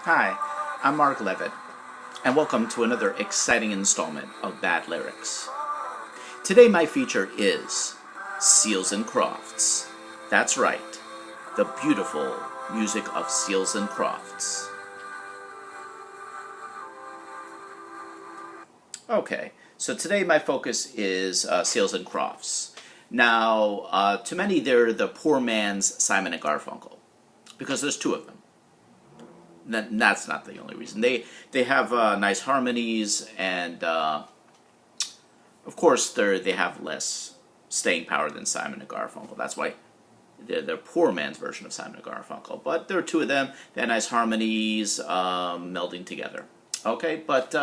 Hi, I'm Mark Levitt, and welcome to another exciting installment of Bad Lyrics. Today my feature is Seals and Crofts. That's right, the beautiful music of Seals and Crofts. Okay, so today my focus is Seals and Crofts. Now, to many they're the poor man's Simon and Garfunkel, because there's two of them. That's not the only reason. They have nice harmonies, and of course they have less staying power than Simon and Garfunkel. That's why they're poor man's version of Simon and Garfunkel. But there are two of them. They have nice harmonies melding together. Okay, but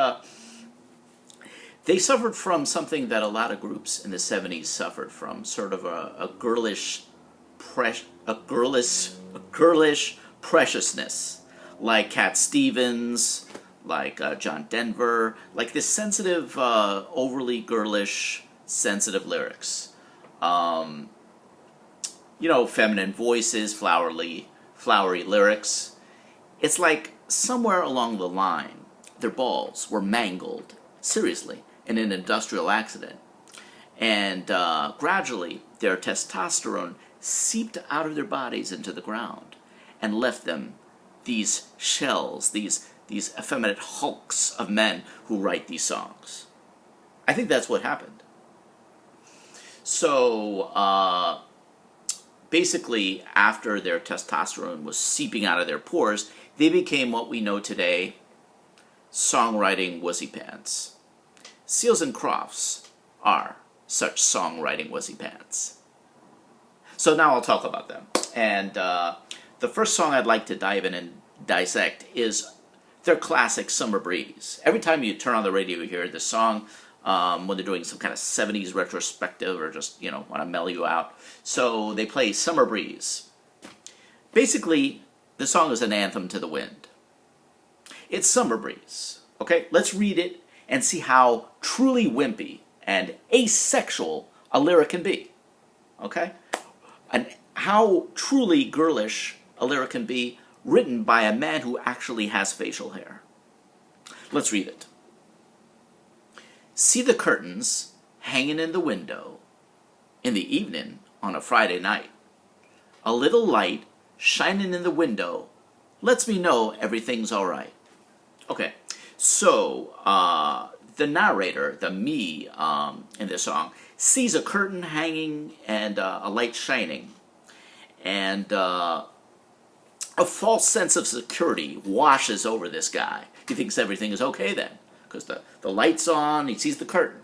they suffered from something that a lot of groups in the 70s suffered from, sort of a girlish preciousness. Like Cat Stevens, like John Denver, like this sensitive, overly girlish, sensitive lyrics. Feminine voices, flowery lyrics. It's like somewhere along the line, their balls were mangled, seriously, in an industrial accident. And gradually, their testosterone seeped out of their bodies into the ground and left them these shells, these effeminate hulks of men who write these songs. I think that's what happened. So, basically, after their testosterone was seeping out of their pores, they became what we know today, songwriting wussy pants. Seals and Crofts are such songwriting wussy pants. So now I'll talk about them. And the first song I'd like to dive in and dissect is their classic Summer Breeze. Every time you turn on the radio, you hear this song when they're doing some kind of 70s retrospective or just, want to mellow you out. So they play Summer Breeze. Basically, the song is an anthem to the wind. It's Summer Breeze. Okay, let's read it and see how truly wimpy and asexual a lyric can be. Okay? And how truly girlish a lyric can be written by a man who actually has facial hair. Let's read it. See the curtains hanging in the window in the evening on a Friday night. A little light shining in the window lets me know everything's all right. Okay, so the narrator, the me in this song, sees a curtain hanging and a light shining. And a false sense of security washes over this guy. He thinks everything is okay then, because the light's on, he sees the curtain.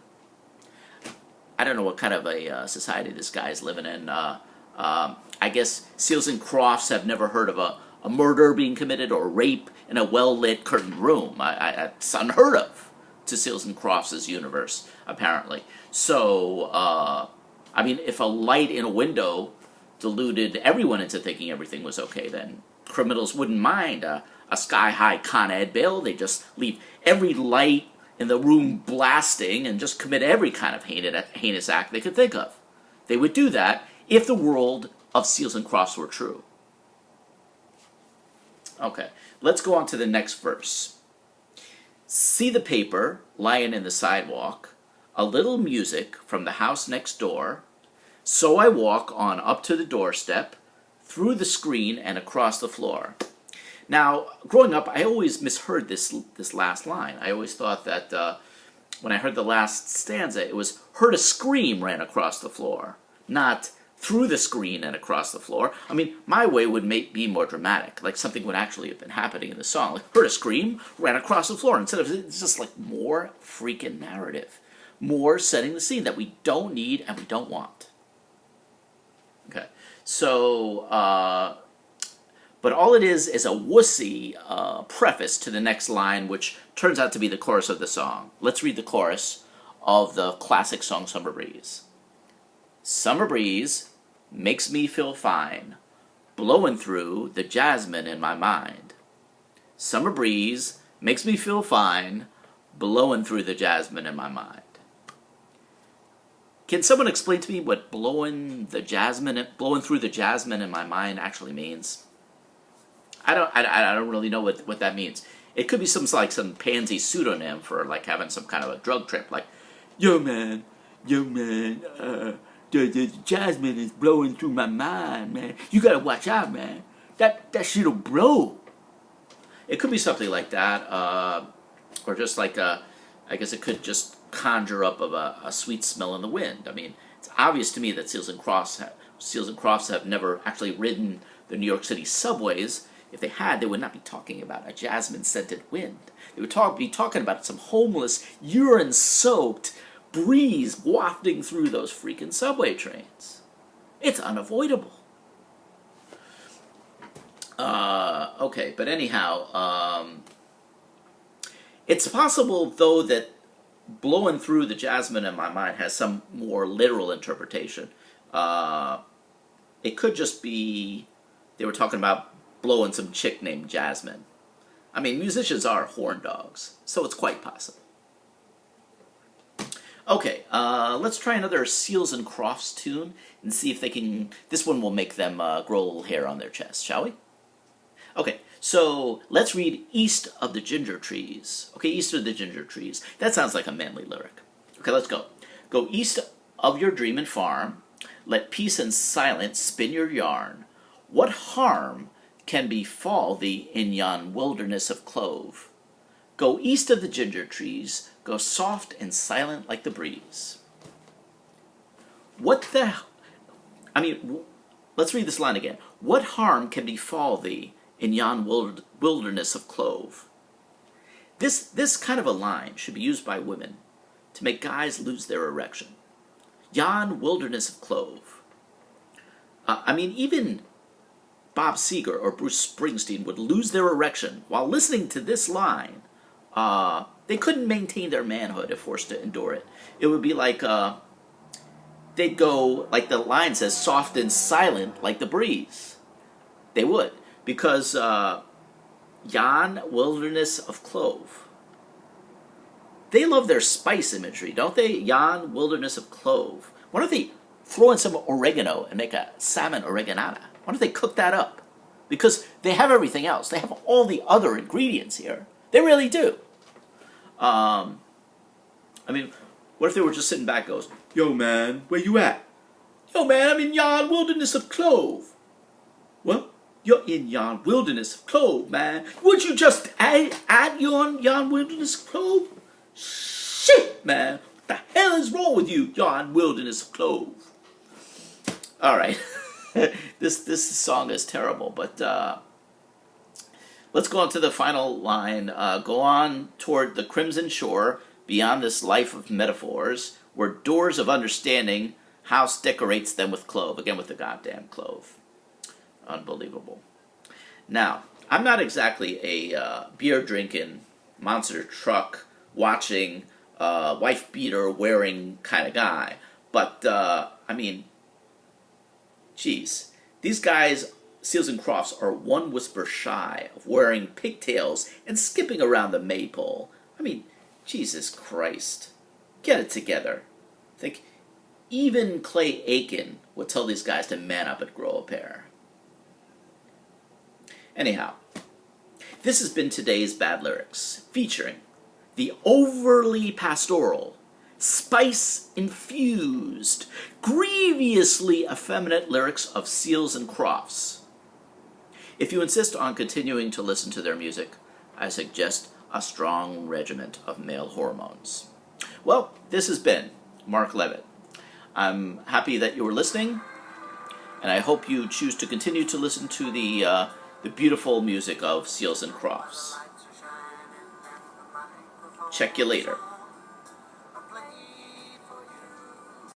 I don't know what kind of a society this guy's living in. I guess Seals and Crofts have never heard of a murder being committed or rape in a well-lit curtained room. It's unheard of to Seals and Crofts' universe, apparently. So, if a light in a window deluded everyone into thinking everything was okay, then criminals wouldn't mind a sky-high Con Ed bill. They just leave every light in the room blasting and just commit every kind of heinous act they could think of. They would do that if the world of Seals and Crofts were true. Okay, let's go on to the next verse. See the paper lying in the sidewalk, a little music from the house next door. So I walk on up to the doorstep, through the screen and across the floor. Now, growing up, I always misheard this last line. I always thought that when I heard the last stanza, it was heard a scream ran across the floor, not through the screen and across the floor. My way would be more dramatic, like something would actually have been happening in the song. Like, heard a scream, ran across the floor. Instead of it's just like more freaking narrative, more setting the scene that we don't need and we don't want. Okay, so, but all it is a wussy preface to the next line, which turns out to be the chorus of the song. Let's read the chorus of the classic song Summer Breeze. Summer breeze makes me feel fine, blowing through the jasmine in my mind. Summer breeze makes me feel fine, blowing through the jasmine in my mind. Can someone explain to me what blowing through the jasmine in my mind actually means? I don't really know what that means. It could be some pansy pseudonym for like having some kind of a drug trip, like, yo man, the jasmine is blowing through my mind, man. You gotta watch out, man. That shit'll blow. It could be something like that, or just like I guess it could just conjure up of a sweet smell in the wind. I mean, it's obvious to me that Seals and Crofts have never actually ridden the New York City subways. If they had, they would not be talking about a jasmine-scented wind. They would be talking about some homeless, urine-soaked breeze wafting through those freaking subway trains. It's unavoidable. Okay, but anyhow, it's possible, though, that blowing through the jasmine in my mind has some more literal interpretation. It could just be they were talking about blowing some chick named Jasmine. I mean, musicians are horn dogs, so it's quite possible. Okay, let's try another Seals and Crofts tune and see if they can. This one will make them grow a little hair on their chest, shall we? Okay, so let's read East of the Ginger Trees. Okay, East of the Ginger Trees. That sounds like a manly lyric. Okay, let's go. Go east of your dreamin' farm. Let peace and silence spin your yarn. What harm can befall thee in yon wilderness of clove? Go east of the ginger trees. Go soft and silent like the breeze. What the... I mean, let's read this line again. What harm can befall thee in yon wilderness of clove? This kind of a line should be used by women to make guys lose their erection. Yon wilderness of clove. I mean, even Bob Seger or Bruce Springsteen would lose their erection while listening to this line. They couldn't maintain their manhood if forced to endure it. It would be like they'd go, like the line says, soft and silent like the breeze. They would, because yon wilderness of clove. They love their spice imagery, don't they? Yon wilderness of clove. Why don't they throw in some oregano and make a salmon oreganata? Why don't they cook that up? Because they have everything else. They have all the other ingredients here. They really do. I mean, what if they were just sitting back and goes, yo, man, where you at? Yo, man, I'm in yon wilderness of clove. What? You're in yon wilderness of clove, man. Would you just add yon wilderness of clove? Shit, man. What the hell is wrong with you, yon wilderness of clove? All right. This song is terrible, but let's go on to the final line. Go on toward the crimson shore, beyond this life of metaphors, where doors of understanding, house decorates them with clove. Again with the goddamn clove. Unbelievable. Now, I'm not exactly a beer-drinking, monster truck watching, wife-beater wearing kind of guy, but I mean, geez, these guys, Seals and Crofts, are one whisper shy of wearing pigtails and skipping around the maypole. I mean, Jesus Christ. Get it together. I think even Clay Aiken would tell these guys to man up and grow a pair. Anyhow, this has been today's Bad Lyrics, featuring the overly pastoral, spice-infused, grievously effeminate lyrics of Seals and Crofts. If you insist on continuing to listen to their music, I suggest a strong regiment of male hormones. Well, this has been Mark Levitt. I'm happy that you were listening, and I hope you choose to continue to listen to the beautiful music of Seals and Crofts. Check you later.